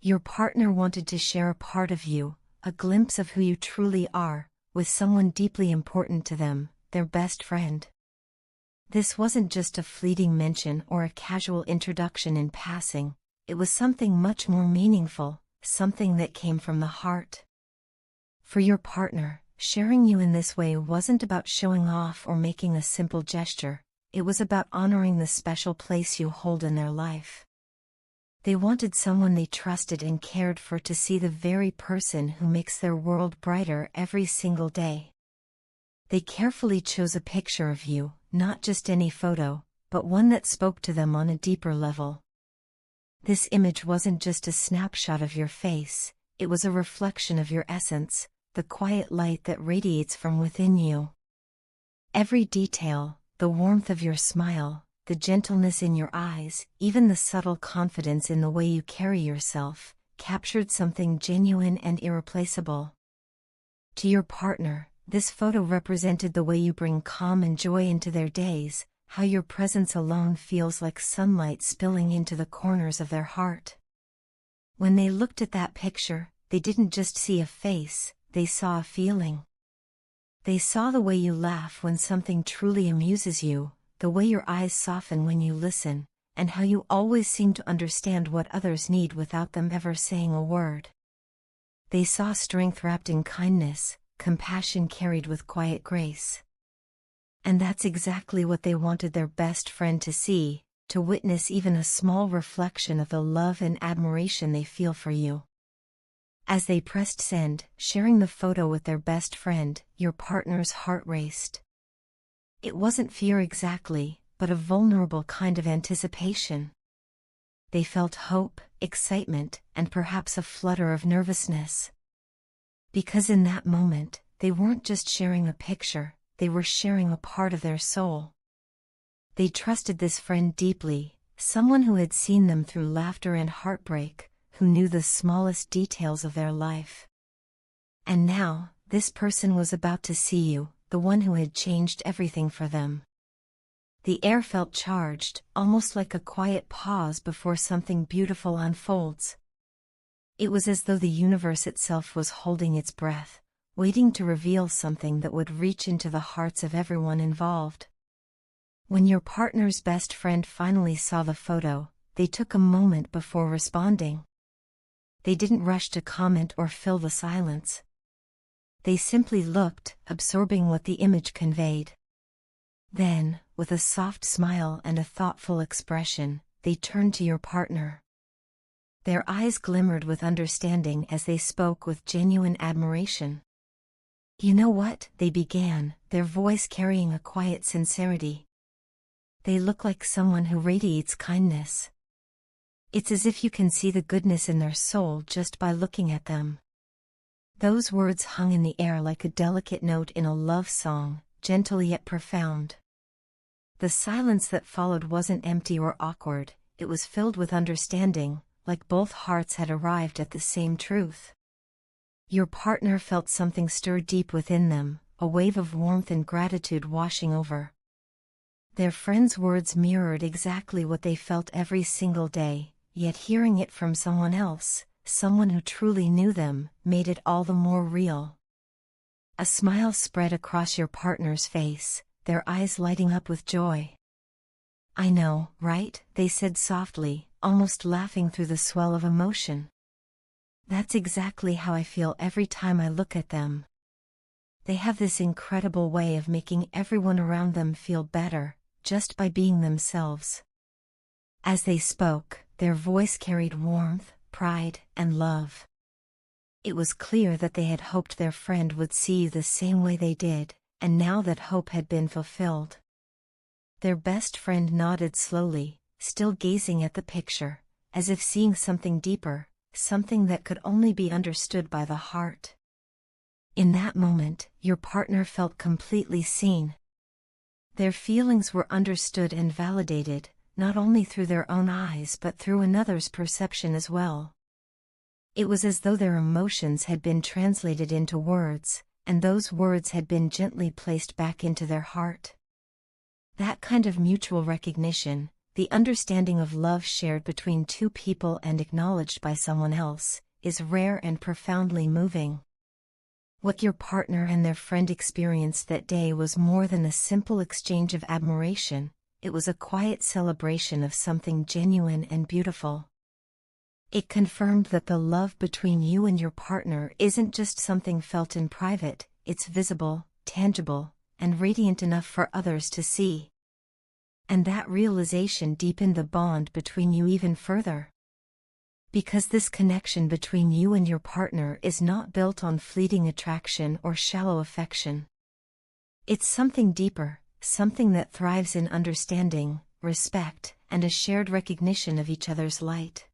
Your partner wanted to share a part of you, a glimpse of who you truly are, with someone deeply important to them, their best friend. This wasn't just a fleeting mention or a casual introduction in passing, it was something much more meaningful, something that came from the heart. For your partner, sharing you in this way wasn't about showing off or making a simple gesture, it was about honoring the special place you hold in their life. They wanted someone they trusted and cared for to see the very person who makes their world brighter every single day. They carefully chose a picture of you, not just any photo, but one that spoke to them on a deeper level. This image wasn't just a snapshot of your face, it was a reflection of your essence, the quiet light that radiates from within you. Every detail, the warmth of your smile, the gentleness in your eyes, even the subtle confidence in the way you carry yourself, captured something genuine and irreplaceable. To your partner, this photo represented the way you bring calm and joy into their days, how your presence alone feels like sunlight spilling into the corners of their heart. When they looked at that picture, they didn't just see a face, they saw a feeling. They saw the way you laugh when something truly amuses you, the way your eyes soften when you listen, and how you always seem to understand what others need without them ever saying a word. They saw strength wrapped in kindness, compassion carried with quiet grace. And that's exactly what they wanted their best friend to see, to witness even a small reflection of the love and admiration they feel for you. As they pressed send, sharing the photo with their best friend, your partner's heart raced. It wasn't fear exactly, but a vulnerable kind of anticipation. They felt hope, excitement, and perhaps a flutter of nervousness. Because in that moment, they weren't just sharing a picture, they were sharing a part of their soul. They trusted this friend deeply, someone who had seen them through laughter and heartbreak, who knew the smallest details of their life. And now, this person was about to see you, the one who had changed everything for them. The air felt charged, almost like a quiet pause before something beautiful unfolds. It was as though the universe itself was holding its breath, waiting to reveal something that would reach into the hearts of everyone involved. When your partner's best friend finally saw the photo, they took a moment before responding. They didn't rush to comment or fill the silence. They simply looked, absorbing what the image conveyed. Then, with a soft smile and a thoughtful expression, they turned to your partner. Their eyes glimmered with understanding as they spoke with genuine admiration. "You know what?" they began, their voice carrying a quiet sincerity. "They look like someone who radiates kindness. It's as if you can see the goodness in their soul just by looking at them." Those words hung in the air like a delicate note in a love song, gentle yet profound. The silence that followed wasn't empty or awkward, it was filled with understanding, like both hearts had arrived at the same truth. Your partner felt something stir deep within them, a wave of warmth and gratitude washing over. Their friend's words mirrored exactly what they felt every single day, yet hearing it from someone else, someone who truly knew them, made it all the more real. A smile spread across your partner's face, their eyes lighting up with joy. "I know, right?" they said softly, almost laughing through the swell of emotion. "That's exactly how I feel every time I look at them. They have this incredible way of making everyone around them feel better, just by being themselves." As they spoke, their voice carried warmth, pride, and love. It was clear that they had hoped their friend would see you the same way they did, and now that hope had been fulfilled. Their best friend nodded slowly, still gazing at the picture, as if seeing something deeper, something that could only be understood by the heart. In that moment, your partner felt completely seen. Their feelings were understood and validated, not only through their own eyes but through another's perception as well. It was as though their emotions had been translated into words, and those words had been gently placed back into their heart. That kind of mutual recognition, the understanding of love shared between two people and acknowledged by someone else, is rare and profoundly moving. What your partner and their friend experienced that day was more than a simple exchange of admiration, it was a quiet celebration of something genuine and beautiful. It confirmed that the love between you and your partner isn't just something felt in private, it's visible, tangible, and radiant enough for others to see. And that realization deepened the bond between you even further. Because this connection between you and your partner is not built on fleeting attraction or shallow affection. It's something deeper, something that thrives in understanding, respect, and a shared recognition of each other's light.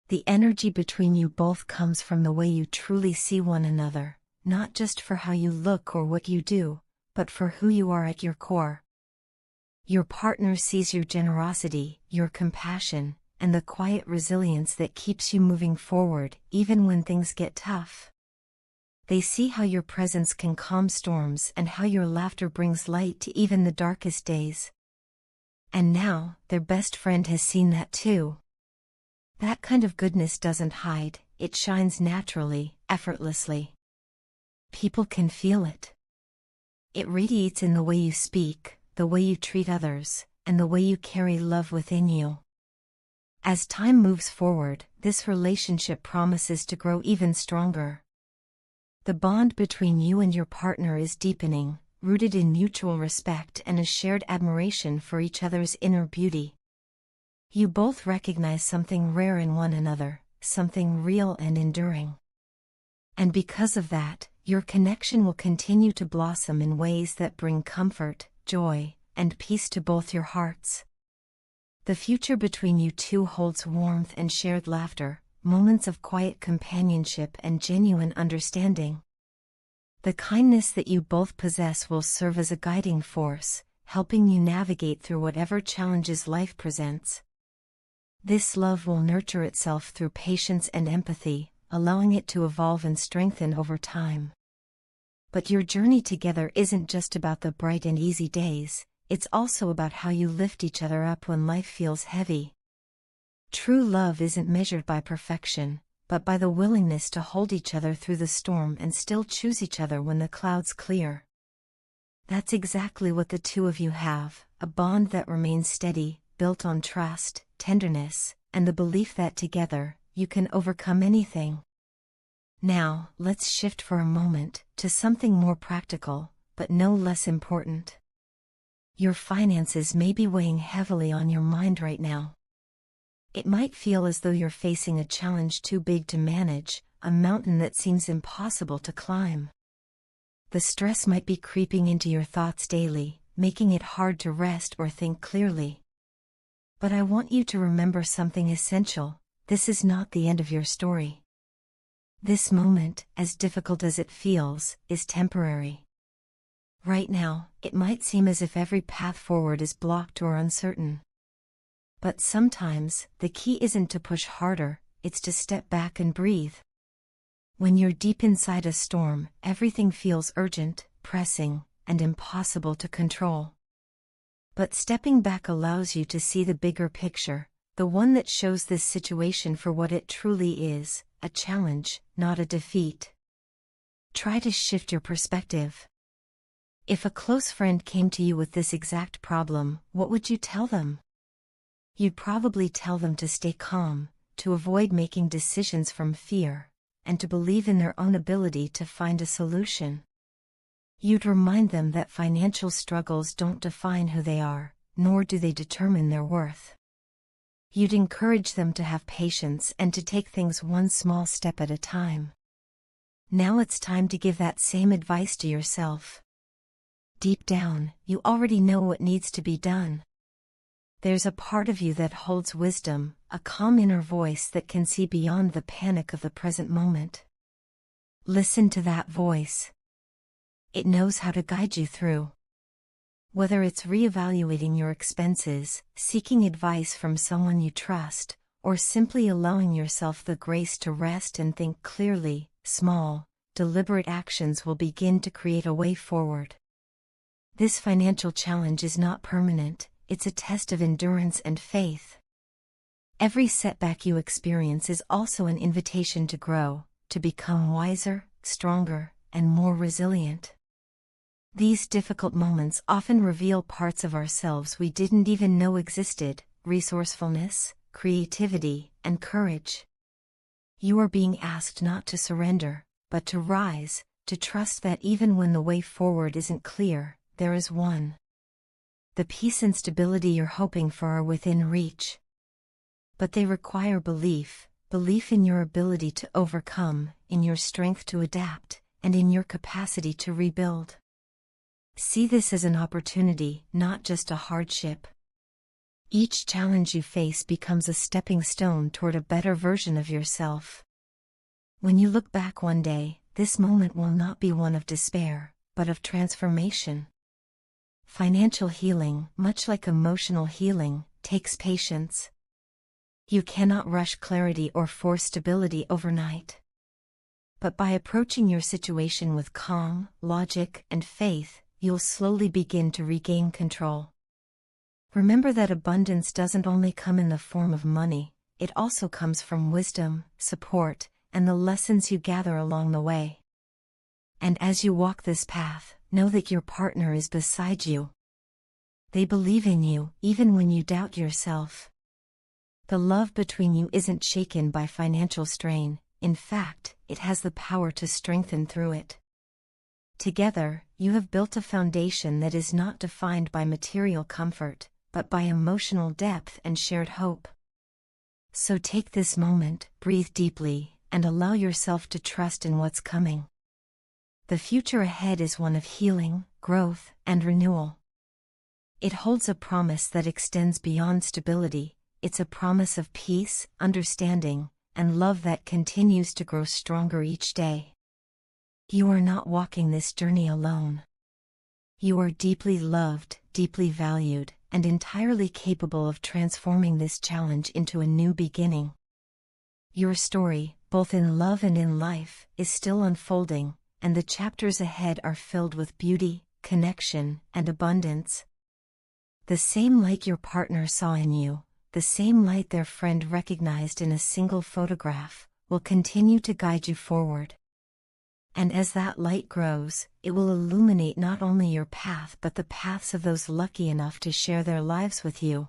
The energy between you both comes from the way you truly see one another, not just for how you look or what you do, but for who you are at your core. Your partner sees your generosity, your compassion, and the quiet resilience that keeps you moving forward even when things get tough. They see how your presence can calm storms and how your laughter brings light to even the darkest days. And now, their best friend has seen that too. That kind of goodness doesn't hide, it shines naturally, effortlessly. People can feel it. It radiates in the way you speak, the way you treat others, and the way you carry love within you. As time moves forward, this relationship promises to grow even stronger. The bond between you and your partner is deepening, rooted in mutual respect and a shared admiration for each other's inner beauty. You both recognize something rare in one another, something real and enduring. And because of that, your connection will continue to blossom in ways that bring comfort, joy, and peace to both your hearts. The future between you two holds warmth and shared laughter, moments of quiet companionship and genuine understanding. The kindness that you both possess will serve as a guiding force, helping you navigate through whatever challenges life presents. This love will nurture itself through patience and empathy, allowing it to evolve and strengthen over time. But your journey together isn't just about the bright and easy days, it's also about how you lift each other up when life feels heavy. True love isn't measured by perfection, but by the willingness to hold each other through the storm and still choose each other when the clouds clear. That's exactly what the two of you have, a bond that remains steady, built on trust, tenderness, and the belief that together, you can overcome anything. Now, let's shift for a moment to something more practical, but no less important. Your finances may be weighing heavily on your mind right now. It might feel as though you're facing a challenge too big to manage, a mountain that seems impossible to climb. The stress might be creeping into your thoughts daily, making it hard to rest or think clearly. But I want you to remember something essential: this is not the end of your story. This moment, as difficult as it feels, is temporary. Right now, it might seem as if every path forward is blocked or uncertain. But sometimes, the key isn't to push harder, it's to step back and breathe. When you're deep inside a storm, everything feels urgent, pressing, and impossible to control. But stepping back allows you to see the bigger picture, the one that shows this situation for what it truly is, a challenge, not a defeat. Try to shift your perspective. If a close friend came to you with this exact problem, what would you tell them? You'd probably tell them to stay calm, to avoid making decisions from fear, and to believe in their own ability to find a solution. You'd remind them that financial struggles don't define who they are, nor do they determine their worth. You'd encourage them to have patience and to take things one small step at a time. Now it's time to give that same advice to yourself. Deep down, you already know what needs to be done. There's a part of you that holds wisdom, a calm inner voice that can see beyond the panic of the present moment. Listen to that voice. It knows how to guide you through. Whether it's reevaluating your expenses, seeking advice from someone you trust, or simply allowing yourself the grace to rest and think clearly, small, deliberate actions will begin to create a way forward. This financial challenge is not permanent, it's a test of endurance and faith. Every setback you experience is also an invitation to grow, to become wiser, stronger, and more resilient. These difficult moments often reveal parts of ourselves we didn't even know existed: resourcefulness, creativity, and courage. You are being asked not to surrender, but to rise, to trust that even when the way forward isn't clear, there is one. The peace and stability you're hoping for are within reach. But they require belief in your ability to overcome, in your strength to adapt, and in your capacity to rebuild. See this as an opportunity, not just a hardship. Each challenge you face becomes a stepping stone toward a better version of yourself. When you look back one day, this moment will not be one of despair, but of transformation. Financial healing, much like emotional healing, takes patience. You cannot rush clarity or force stability overnight. But by approaching your situation with calm, logic, and faith, you'll slowly begin to regain control. Remember that abundance doesn't only come in the form of money, it also comes from wisdom, support, and the lessons you gather along the way. And as you walk this path, know that your partner is beside you. They believe in you, even when you doubt yourself. The love between you isn't shaken by financial strain. In fact, it has the power to strengthen through it. Together, you have built a foundation that is not defined by material comfort, but by emotional depth and shared hope. So take this moment, breathe deeply, and allow yourself to trust in what's coming. The future ahead is one of healing, growth, and renewal. It holds a promise that extends beyond stability. It's a promise of peace, understanding, and love that continues to grow stronger each day. You are not walking this journey alone. You are deeply loved, deeply valued, and entirely capable of transforming this challenge into a new beginning. Your story, both in love and in life, is still unfolding, and the chapters ahead are filled with beauty, connection, and abundance. The same light your partner saw in you, the same light their friend recognized in a single photograph, will continue to guide you forward. And as that light grows, it will illuminate not only your path but the paths of those lucky enough to share their lives with you.